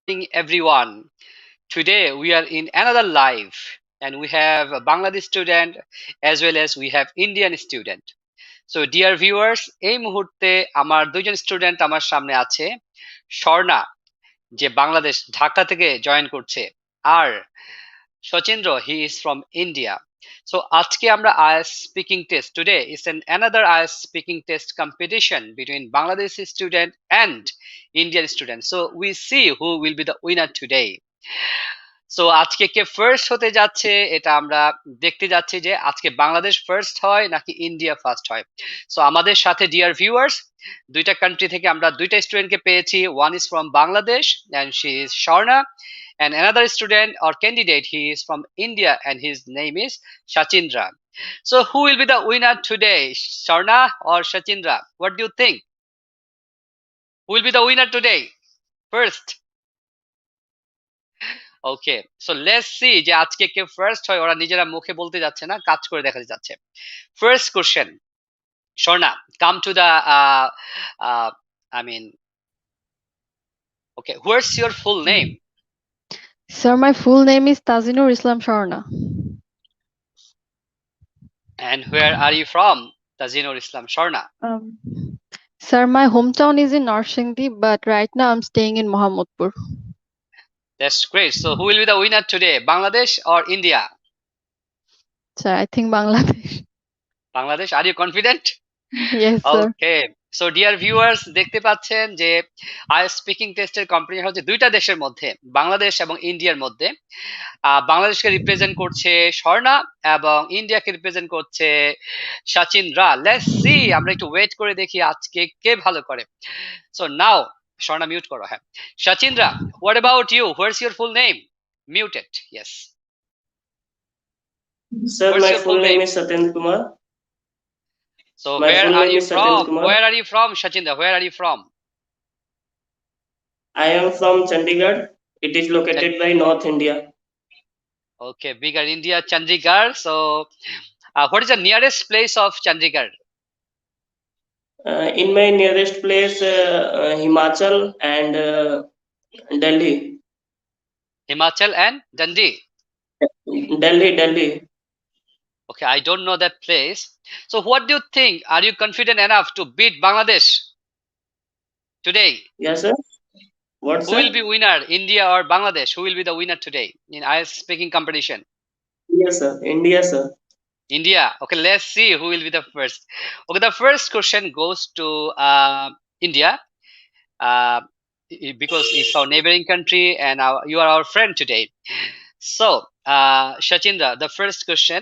Everyone. Today we are in another live and we have a Bangladesh student as well as we have Indian student. So dear viewers, এই মুহূর্তে আমার দুজন student আমার সামনে আছে। স্বর্ণা যে বাংলাদেশ ঢাকা থেকে জয়েন করছে, আর Shachindra, he is from India. So আজকে আমরা IELTS speaking test. Today is another IELTS speaking test competition between Bangladeshi student and Indian student. So we see who will be the winner today. So আজকে কে first হতে যাচ্ছে এটা আমরা দেখতে যাচ্ছি যে আজকে বাংলাদেশ ফার্স্ট হয় নাকি ইন্ডিয়া ফার্স্ট হয়। সো আমাদের সাথে ডিয়ার ভিউয়ার্স, দুইটা কান্ট্রি থেকে আমরা দুইটা স্টুডেন্টকে পেয়েছি। One is from Bangladesh and she is Shorna, and another student or candidate, he is from India and his name is Shachindra. So who will be the winner today, Sharna or Shachindra? What do you think? Who will be the winner today? First, okay, so let's see যে আজকে কে first হয়। ওরা নিজেরা মুখে বলতে যাচ্ছে না, কাজ করে দেখাতে যাচ্ছে। First question, Sharna, come to the I mean, okay, what's your full name? Sir, my full name is Tazinur Islam Sharna. And where are you from, Tazinur Islam Sharna? Sir, my hometown is in Narsingdi, but right now I'm staying in Mohammedpur. That's great. So who will be the winner today, Bangladesh or India? Sir, I think Bangladesh. Bangladesh, are you confident? Yes, sir. Okay. So dear viewers, দেখতে পাচ্ছেন যে IELTS speaking টেস্টের competition হচ্ছে দুইটা দেশের মধ্যে, বাংলাদেশ এবং ইন্ডিয়ার মধ্যে। বাংলাদেশকে রিপ্রেজেন্ট করছে স্বর্ণা এবং ইন্ডিয়াকে রিপ্রেজেন্ট করছে Shachindra. লেটস সি, আমরা একটু ওয়েট করে দেখি আজকে কে ভালো করে। সো নাও, স্বর্ণা মিউট করো। হ্যাঁ, Shachindra, what about you? Where's your full name? Muted. Yes. Sir, my full name is Satyendra Kumar. So where are you from? Where are you from, Shachindra? Where are you from? I am from Chandigarh. It is located by North India. Okay, bigger India, Chandigarh. So what is the nearest place of Chandigarh? In my nearest place, Himachal and Delhi. Himachal and Dundee. Delhi. Okay, I don't know that place. So what do you think? Are you confident enough to beat Bangladesh today? Yes, sir. What, Who will be winner, India or Bangladesh? Who will be the winner today in IELTS speaking competition? Yes, sir. India, sir. India. Okay, let's see who will be the first. Okay, the first question goes to India, because it's our neighboring country and you are our friend today. So, Shachindra, the first question: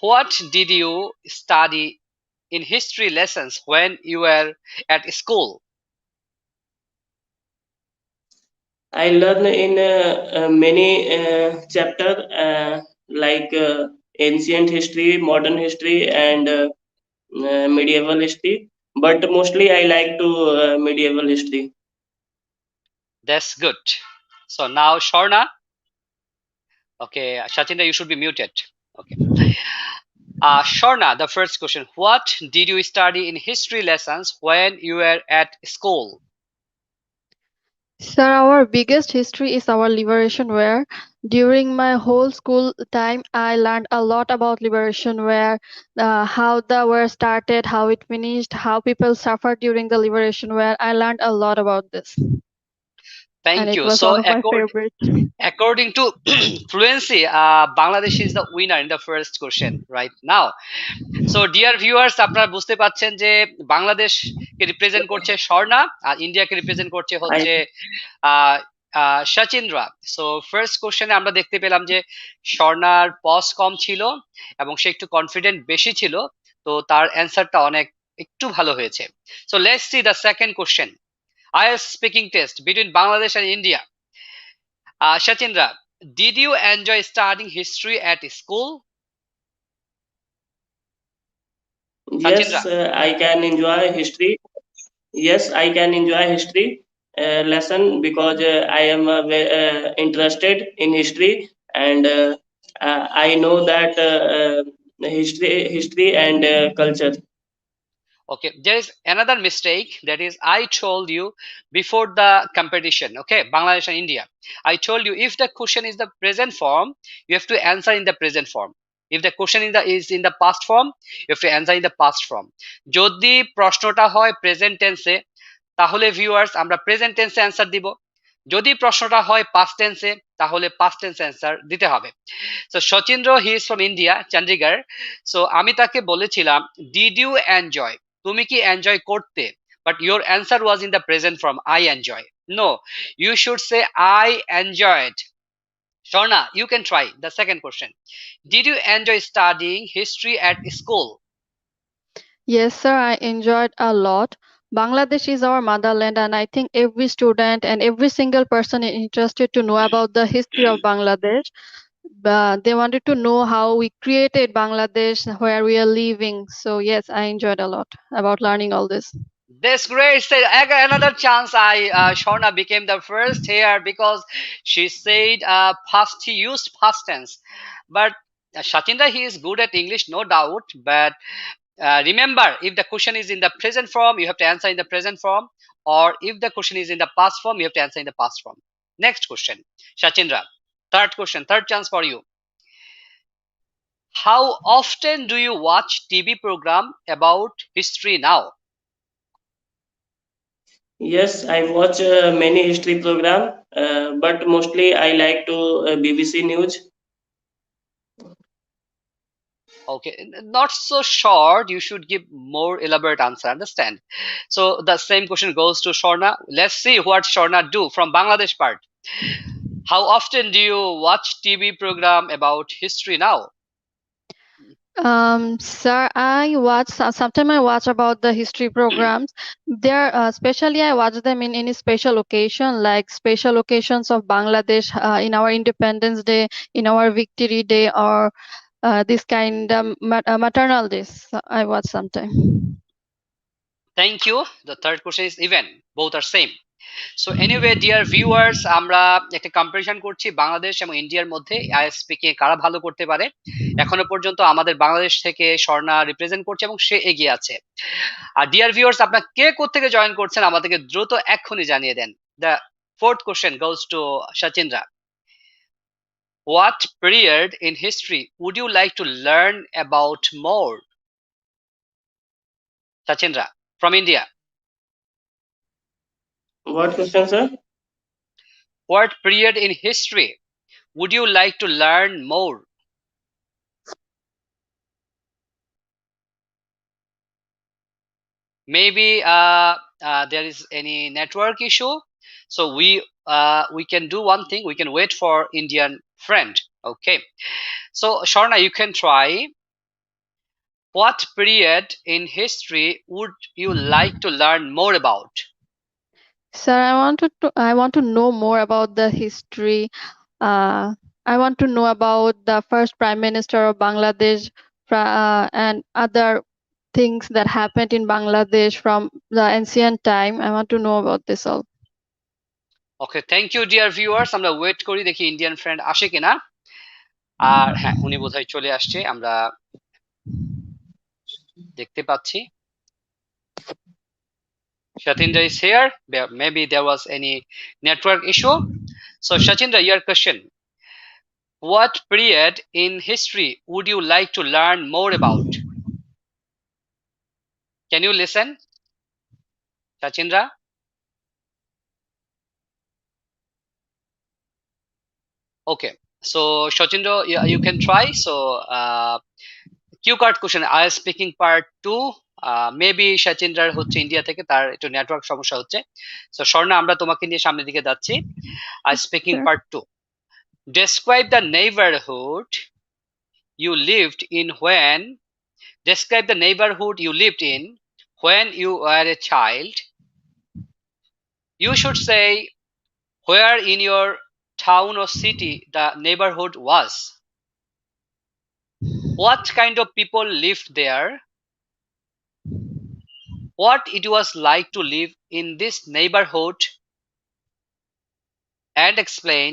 what did you study in history lessons when you were at school? I learned in many chapters like ancient history, modern history, and medieval history. But mostly I like to medieval history. That's good. So now, Sharna. Okay, Shachindra, you should be muted. Okay. Sharna, the first question: what did you study in history lessons when you were at school? Sir, our biggest history is our liberation war. During my whole school time, I learned a lot about liberation war, how the war started, how it finished, how people suffered during the liberation war. I learned a lot about this. Thank you. It was So one of my favorite. According to Fluency, Bangladesh is the winner in the first question right now. So dear viewers, আপনারা বুঝতে পাচ্ছেন যে বাংলাদেশকে represent করছে স্বর্ণা আর ইন্ডিয়াকে represent করছে হচ্ছে Shachindra. So first কোশ্চেনে আমরা দেখতে পেলাম যে স্বর্ণার পজ কম ছিল এবং সে একটু কনফিডেন্ট বেশি ছিল, তো তার অ্যান্সারটা অনেক একটু ভালো হয়েছে। So let's see the second question, IELTS speaking test between Bangladesh and India. Shachindra, did you enjoy studying history at school? Yes, I can enjoy history. Yes, I can enjoy history lesson because I am interested in history, and I know that history and culture. Okay, there is another mistake, that is I told you before the competition, okay, Bangladesh and India, I told you if the question is the present form, you have to answer in the present form. If the question is in the past form, you have to answer in the past form. যদি প্রশ্নটা হয় present টেন্সে, তাহলে viewers আমরা present টেন্সে answer দিব। যদি প্রশ্নটা হয় পাস্ট টেন্সে, তাহলে পাস্ট টেন্সে অ্যান্সার দিতে হবে। So Sachindra, he is from India, Chandigarh. So আমি তাকে বলেছিলাম, ডিড ইউ এনজয়, তুমি কি এনজয় করতে, but your answer was in the present form, I enjoy. No, you should say I enjoyed. Shorna, you can try the second question. Did you enjoy studying history at school? Yes, sir, I enjoyed a lot. Bangladesh is our motherland, and I think every student and every single person is interested to know about the history of Bangladesh. They wanted to know how we created Bangladesh, where we are living. So, yes, I enjoyed a lot about learning all this. That's great. So another chance. Shorna became the first here because she said past. He used past tense, but Sachinda, he is good at English, no doubt. But remember, if the question is in the present form, you have to answer in the present form, or if the question is in the past form, you have to answer in the past form. Next question, Sachindra. Third question, third chance for you. How often do you watch TV program about history now? Yes, I watch many history program, but mostly I like to BBC News. Okay, not so short. You should give more elaborate answer. Understand? So the same question goes to Shorna. Let's see what Shorna do from Bangladesh part. How often do you watch TV program about history now? Sir, I watch sometimes I watch about the history programs. There, especially I watch them in any special occasion, like special occasions of Bangladesh, in our Independence Day, in our Victory Day, or this kind of maternal days. I watch sometime. Thank you. The third question is even. Both are same. So anyway, dear viewers, আমরা একটা comparison করছি বাংলাদেশ এবং ইন্ডিয়ার মধ্যে IELTS speaking এ কারা ভালো করতে পারে। এখনো পর্যন্ত আমাদের বাংলাদেশ থেকে স্বর্ণা রিপ্রেজেন্ট করছে এবং সে এগিয়ে আছে। আর ডিয়ার ভিউয়ার্স, আপনারা কে কোত্থেকে জয়েন করছেন আমাদেরকে দ্রুত এক্ষুনি জানিয়ে দেন। The fourth question goes to Shachindra. What period in history would you like to learn about more? Shachindra from India. What question, sir? What period in history would you like to learn more? Maybe there is any network issue, so we can do one thing. We can wait for Indian friend. Okay, so Shorna, you can try. What period in history would you like to learn more about? Sir, I want to know more about the history. I want to know about the first Prime Minister of Bangladesh, and other things that happened in Bangladesh from the ancient time. I want to know about this all. Okay, thank you dear viewers. আমরা wait করি, দেখি Indian friend আসে কিনা। আর হ্যাঁ, উনি বোধহয় চলে আসছে, আমরা দেখতে পাচ্ছি। Shatindra is here. Maybe there was any network issue. So Shatindra, your question. What period in history would you like to learn more about? Can you listen, Shatindra? Okay, so Shatindra, you can try. So cue card question I speaking part 2, maybe সচিন্দ্রার হচ্ছে India থেকে, তার একটু network সমস্যা হচ্ছে। So Swarna, আমরা তোমাকে নিয়ে সামনের দিকে যাচ্ছি। I speaking Sure. Part 2, describe the neighborhood you lived in when describe the neighborhood you lived in when you were a child. You should say where in your town or city the neighborhood was. What kind of people lived there? What it was like to live in this neighborhood, and explain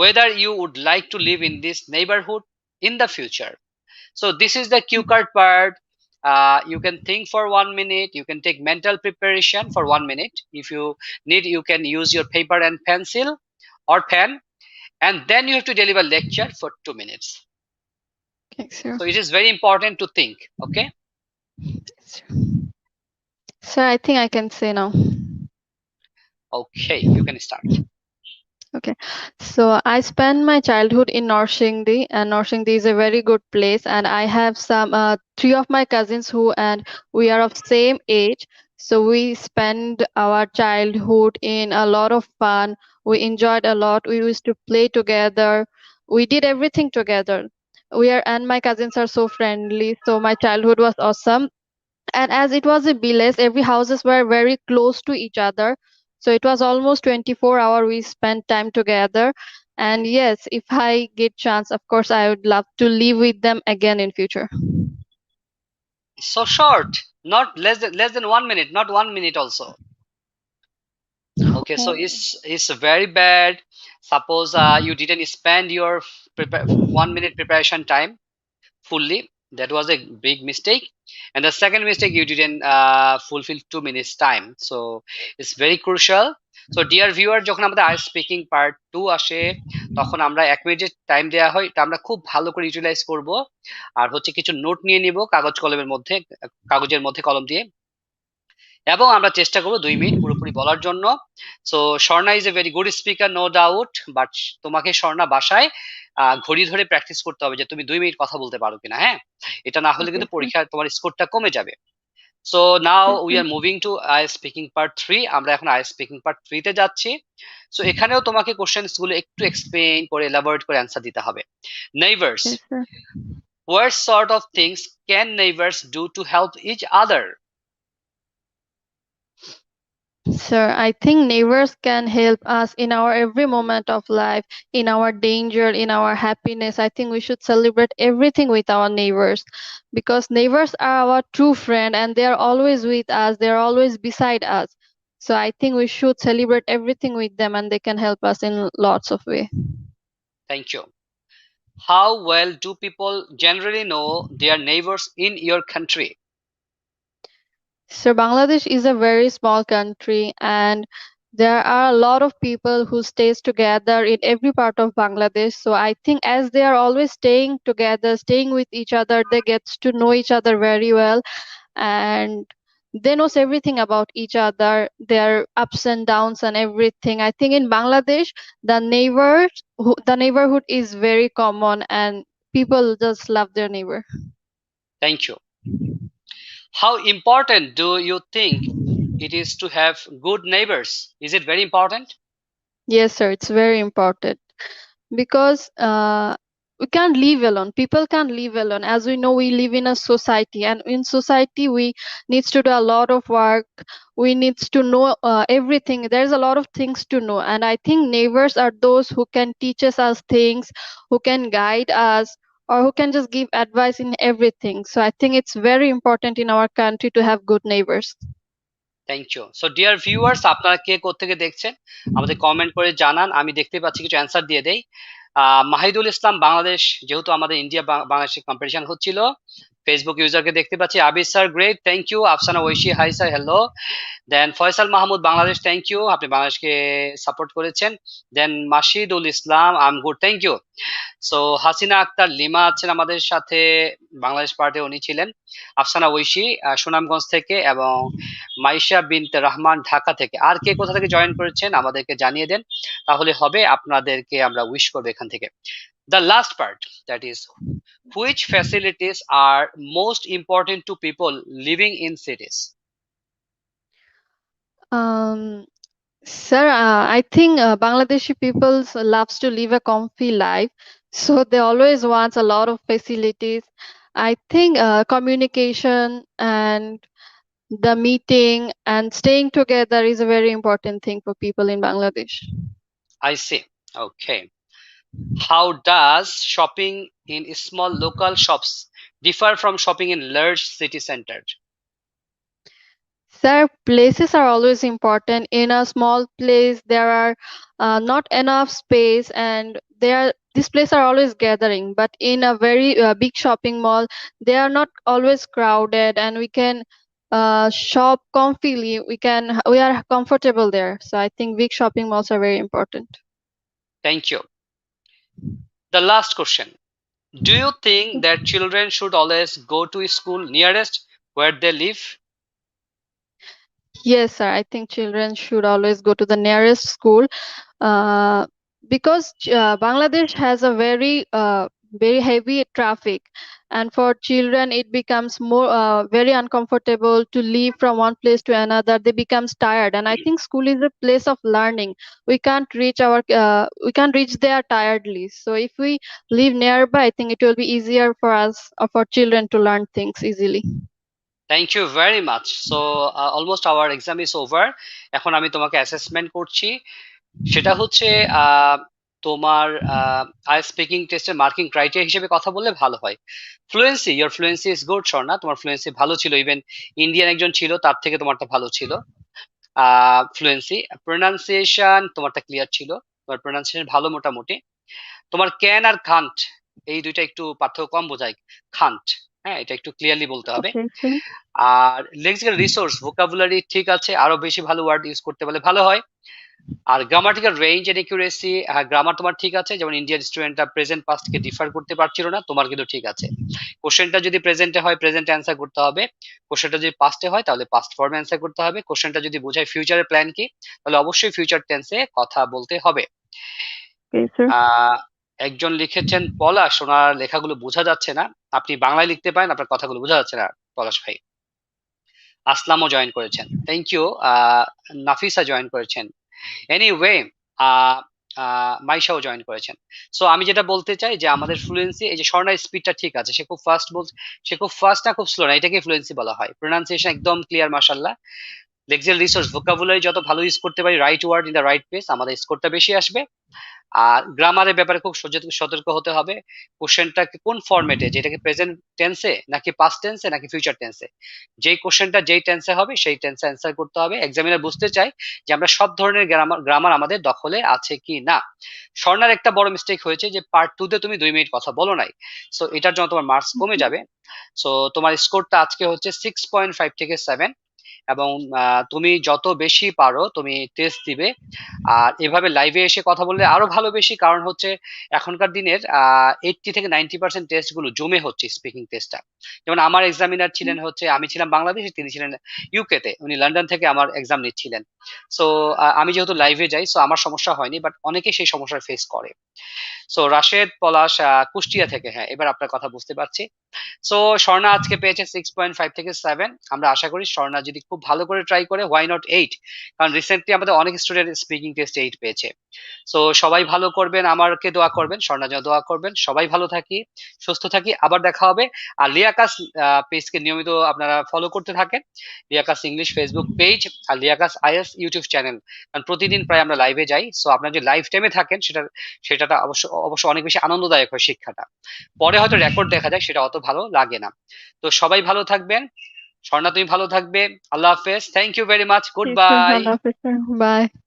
whether you would like to live in this neighborhood in the future. So this is the cue card part. You can think for 1 minute. You can take mental preparation for 1 minute. If you need, you can use your paper and pencil or pen, and then you have to deliver lecture for 2 minutes. Okay, sir. So it is very important to think. Okay. Sir, I think I can say now. Okay, you can start. Okay, so I spent my childhood in Norshingdi, and Norshingdi is a very good place. And I have some three of my cousins and we are of same age. So we spend our childhood in a lot of fun. We enjoyed a lot. We used to play together. We did everything together. And my cousins are so friendly. So my childhood was awesome, and as it was a village, every houses were very close to each other, so it was almost 24 hour we spent time together. And yes, if I get chance, of course I would love to live with them again in future. So short, not less than 1 minute, not 1 minute also. Okay, so Oh, it's very bad. Suppose you didn't spend your 1 minute preparation time fully. That was a big mistake. And the second mistake, you didn't fulfill 2 minutes time. So it's very crucial. So dear viewer, যখন আমাদের I speaking part 2 আসে, তখন আমরা 1 মিনিটের time দেওয়া হয়, এটা আমরা খুব ভালো করে ইউটিলাইজ করব। আর হচ্ছে কিছু নোট নিয়ে নিব কাগজের মধ্যে কলম দিয়ে, এবং আমরা চেষ্টা করবো 2 মিনিট পুরোপুরি বলার জন্য। So Shorna is a very good speaker, no doubt, but তোমাকে স্বর্ণা বাসায় ঘড়ি ধরে প্র্যাকটিস করতে হবে যে তুমি 2 মিনিট কথা বলতে পারো কিনা। হ্যাঁ, এটা না হলে okay কিন্তু sir. পরীক্ষায় তোমার স্কোরটা কমে যাবে। So now Yes, we sir. Are moving to I speaking part 3। আমরা এখন আই স্পিকিং পার্ট 3 তে যাচ্ছি। সো এখানেও তোমাকে কোশ্চেন্স গুলো একটু এক্সপ্লেইন করে এলাবোরেট করে অ্যান্সার দিতে হবে। Neighbours, Yes, sir. What sort of things can neighbours do to help each other? Sir, I think neighbors can help us in our every moment of life, in our danger, in our happiness. I think we should celebrate everything with our neighbors, because neighbors are our true friend and they are always with us, they are always beside us. So I think we should celebrate everything with them and they can help us in lots of ways. Thank you. How well do people generally know their neighbors in your country? So Bangladesh is a very small country, and there are a lot of people who stays together in every part of Bangladesh. So I think as they are always staying together, staying with each other, they get to know each other very well, and they knows everything about each other, their ups and downs and everything. I think in Bangladesh, the neighborhood is very common, and people just love their neighbor. Thank you. How important do you think it is to have good neighbors? Is it very important? Yes, sir, it's very important, because we can't live alone, people can't live alone. As we know, we live in a society, and in society we needs to do a lot of work. We needs to know everything. There's a lot of things to know, and I think neighbors are those who can teach us things, who can guide us, or who can just give advice in everything. So I think it's very important in our country to have good neighbors. Thank you. So dear viewers, আপনারা কে কোত্থেকে দেখছেন আমাদের comment করে জানান। আমি দেখতে পাচ্ছি কিছু অ্যান্সার দিয়ে দেই। মাহিদুল ইসলাম, বাংলাদেশ, যেহেতু আমাদের ইন্ডিয়া বাংলাদেশের কম্পিটিশন হচ্ছিল, ফেসবুক ইউজারকে দেখতে পাচ্ছি। Abid sir, great, thank you. Afsana Oishi, hi sir, hello. Then Faisal Mahmud, Bangladesh, thank you, আপনি বাংলাদেশকে সাপোর্ট করেছেন। Then Masidul Islam, I'm good, thank you. So Hasina Akter Lima আছেন আমাদের সাথে, বাংলাদেশ পার্টে উনি ছিলেন। আফসানা ঐশী সুনামগঞ্জ থেকে, এবং মাইশা বিনতে রহমান ঢাকা থেকে। আর কে কোথা থেকে জয়েন করেছেন আমাদেরকে জানিয়ে দেন, তাহলে হবে, আপনাদেরকে আমরা উইশ করবো এখান থেকে। The last part, that is, which facilities are most important to people living in cities? um Sir, I think Bangladeshi people loves to live a comfy life, so they always want a lot of facilities. I think communication and the meeting and staying together is a very important thing for people in Bangladesh. I see. Okay. How does shopping in small local shops differ from shopping in large city centers? Sir, places are always important. In a small place, there are not enough space, and these places are always gathering, but in a very big shopping mall, they are not always crowded, and we can shop comfily. We are comfortable there. So I think big shopping malls are very important. Thank you. The last question. Do you think that children should always go to school nearest where they live? Yes, sir. I think children should always go to the nearest school, uh, because Bangladesh has a very heavy traffic, and for children it becomes more very uncomfortable to leave from one place to another. They becomes tired, and I think school is a place of learning. We can't reach there tiredly. So if we live nearby, I think it will be easier for us, for children to learn things easily. Thank you very much. So almost our exam is over. এখন আমি তোমাকে assessment করছি। সেটা হচ্ছে তোমার IELTS speaking টেস্টের marking criteria হিসেবে কথা বললে ভালো হয়। Fluency, your fluency is good Swarna, তোমার ফ্লুয়েন্সি ভালো ছিল, ইভেন ইন্ডিয়ান একজন ছিল তার থেকে তোমারটা ভালো ছিল। ফ্লুয়েন্সি, প্রোনাউন্সিয়েশন তোমারটা ক্লিয়ার ছিল, তোমার প্রোনাউন্সিয়েশন ভালো মোটামুটি। তোমার ক্যান আর কান্ট এই দুইটা একটু পার্থক্য কম বোঝায়, খান্ট, হ্যাঁ এটা একটু ক্লিয়ারলি বলতে হবে। Okay, sir. আর লেক্সিক্যাল রিসোর্স ভোকাবুলারি ঠিক আছে, আরো বেশি ভালো ওয়ার্ড ইউজ করতে পারলে ভালো হয়। আর গ্রামাটিক্যাল রেঞ্জ এন্ড একিউরেসি, গ্রামার তোমার ঠিক আছে, যেমন ইন্ডিয়ান স্টুডেন্টরা প্রেজেন্ট পাস্টকে ডিফার করতে পারছিল না, তোমার কিন্তু ঠিক আছে। কোশ্চেনটা যদি প্রেজেন্টে হয় প্রেজেন্ট অ্যান্সার করতে হবে, কোশ্চেনটা যদি পাস্টে হয় তাহলে পাস্ট ফর্মে অ্যান্সার করতে হবে, কোশ্চেনটা যদি বোঝায় ফিউচারের প্ল্যান কি তাহলে অবশ্যই ফিউচার টেন্সে কথা বলতে হবে। Okay, sir. একজন লিখেছেন পলাশ, ওনার লেখাগুলো বোঝা যাচ্ছে না, আপনি বাংলায় লিখতে পারেন, আপনার কথাগুলো বোঝা যাচ্ছে না পলাশ ভাই। আসলামও জয়েন করেছেন, থ্যাংক ইউ। নাফিসা জয়েন করেছেন, এনিওয়ে মাইশাও জয়েন করেছেন। সো আমি যেটা বলতে চাই যে আমাদের ফ্লুয়েন্সি, এই যে স্বর্ণার স্পিডটা ঠিক আছে, সে খুব ফাস্ট বলছে, সে খুব ফাস্ট না খুব স্লো না, এটাকে ফ্লুয়েন্সি বলা হয়। প্রোনাউন্সিয়েশন একদম ক্লিয়ার মাশাআল্লাহ। লেক্সিক্যাল রিসোর্স ভোকাবুলারি যত ভালো ইউজ করতে পারি, right word in the right place, আমাদের স্কোরটা বেশি আসবে। আর গ্রামারের ব্যাপারে খুব সতর্ক হতে হবে, কোশ্চেনটা কোন ফরম্যাটে, যেটাকে প্রেজেন্ট টেন্সে নাকি পাস্ট টেন্সে নাকি ফিউচার টেন্সে, যেই কোশ্চেনটা যেই টেন্সে হবে সেই টেন্সে অ্যান্সার করতে হবে। এক্সামিনার বুঝতে চাই যে আমরা সব ধরনের গ্রামার আমাদের দখলে আছে কি না। স্বর্ণার একটা বড় মিস্টেক হয়েছে যে পার্ট 2 তে তুমি 2 মিনিট কথা বলো নাই, সো এটার জন্য তোমার মার্কস কমে যাবে। সো তোমার স্কোরটা আজকে হচ্ছে 6.5 থেকে 7, এবং তুমি যত বেশি পারো তুমি টেস্ট দিবে। আর এভাবে লাইভে এসে কথা বললে আরো ভালো বেশি, কারণ হচ্ছে এখনকার দিনের 80 থেকে 90% টেস্ট গুলো জমে হচ্ছে স্পিকিং টেস্টটা। যেমন আমার এক্সামিনার ছিলেন হচ্ছে, আমি ছিলাম বাংলাদেশে, তিনি ছিলেন ইউকে তে, উনি লন্ডন থেকে আমার এক্সাম নিচ্ছিলেন। সো আমি যেহেতু লাইভে যাই, সো আমার সমস্যা হয়নি, বাট অনেকে সেই সমস্যার ফেস করে। সো রাশেদ পলাশ কুষ্টিয়া থেকে, হ্যাঁ এবার আপনার কথা বুঝতে পারছি। সো স্বর্ণা আজকে পেয়েছে 6.5 থেকে 7। আমরা আশা করি স্বর্ণা যদি খুব ভালো করে ট্রাই করে, হোয়াই নট 8, কারণ রিসেন্টলি আমাদের অনেক স্টুডেন্ট স্পিকিং টেস্ট 8 পেয়েছে। সো সবাই ভালো করবেন, আমাকে দোয়া করবেন, স্বর্ণা যেন দোয়া করবেন। সবাই ভালো থাকি, সুস্থ থাকি, আবার দেখা হবে। আর লিয়াকাস পেজকে নিয়মিত আপনারা ফলো করতে থাকেন, লিয়াকাস ইংলিশ ফেসবুক পেজ আর লিয়াকাস আইএস ইউটিউব চ্যানেল, কারণ প্রতিদিন প্রায় আমরা লাইভে যাই। সো আপনারা যে লাইভ টাইমে থাকেন সেটা অবশ্য অবশ্য অনেক বেশি আনন্দদায়ক হয় শিক্ষাটা। পরে হয়তো রেকর্ড দেখা যায়, সেটা অত ভালো লাগে না। তো সবাই ভালো থাকবেন, স্বর্ণা তুমি ভালো থাকবে, আল্লাহ হাফেজ, thank you very much, good Yes, sir. Bye. Allah Hafiz, sir. Bye.